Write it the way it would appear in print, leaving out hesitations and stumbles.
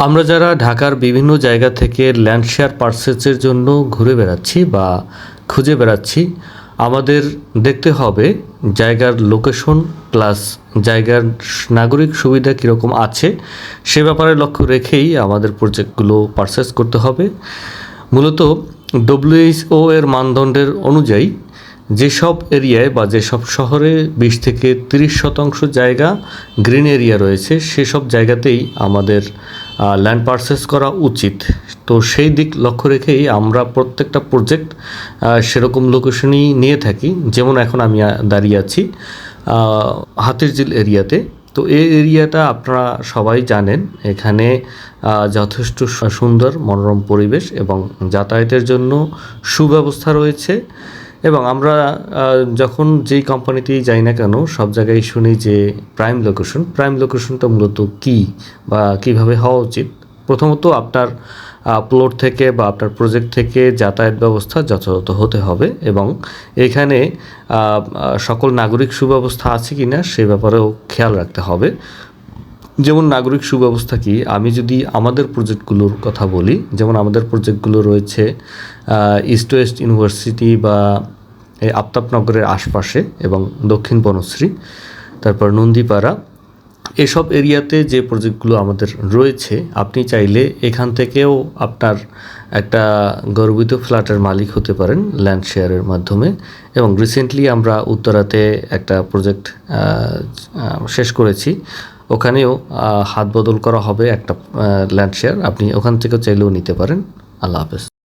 আমরা যারা ঢাকার বিভিন্ন জায়গা থেকে ল্যান্ড শেয়ার পারচেজের জন্য ঘুরে বেড়াচ্ছি বা খুঁজে বেড়াচ্ছি, আমাদের দেখতে হবে জায়গার লোকেশন প্লাস জায়গার নাগরিক সুবিধা কীরকম আছে সে ব্যাপারে লক্ষ্য রেখেই আমাদের প্রজেক্টগুলো পারচেজ করতে হবে। মূলত ডব্লিউএইচও এর মানদণ্ডের অনুযায়ী যেসব এরিয়ায় বা যেসব শহরে 20 থেকে 30% জায়গা গ্রিন এরিয়া রয়েছে সেসব জায়গাতেই আমাদের ল্যান্ড পারচেজ করা উচিত। তো সেই দিক লক্ষ্য রেখেই আমরা প্রত্যেকটা প্রজেক্ট সেরকম লোকেশনই নিয়ে থাকি। যেমন এখন আমি দাঁড়িয়ে আছি হাতিরঝিল এরিয়াতে। তো এই এরিয়াটা আপনারা সবাই জানেন, এখানে যথেষ্ট সুন্দর মনোরম পরিবেশ এবং যাতায়াতের জন্য সুব্যবস্থা রয়েছে। এবং আমরা যখন যেই কোম্পানিতেই যাই না কেন সব জায়গায় শুনি যে প্রাইম লোকেশনটা মূলত কী বা কীভাবে হওয়া উচিত। প্রথমত আপনার প্লট থেকে বা আপনার প্রজেক্ট থেকে যাতায়াত ব্যবস্থা যথাযথ হতে হবে এবং এখানে সকল নাগরিক সুব্যবস্থা আছে কি না সে ব্যাপারেও খেয়াল রাখতে হবে। যেমন নাগরিক সুব্যবস্থা কি, আমি যদি আমাদের প্রজেক্টগুলোর কথা বলি, যেমন আমাদের প্রজেক্টগুলো রয়েছে ইস্ট ওয়েস্ট ইউনিভার্সিটি বা এই আফতাবনগরের আশপাশে এবং দক্ষিণ বনশ্রী, তারপর নন্দীপাড়া, এসব এরিয়াতে যে প্রজেক্টগুলো আমাদের রয়েছে আপনি চাইলে এখান থেকেও আপনার একটা গর্বিত ফ্ল্যাটের মালিক হতে পারেন ল্যান্ড শেয়ারের মাধ্যমে। এবং রিসেন্টলি আমরা উত্তরাতে একটা প্রজেক্ট শেষ করেছি, ওখানেও হাত বদল করা হবে একটা ল্যান্ড শেয়ার, আপনি ওখান থেকেও চাইলেও নিতে পারেন। আল্লাহ হাফেজ।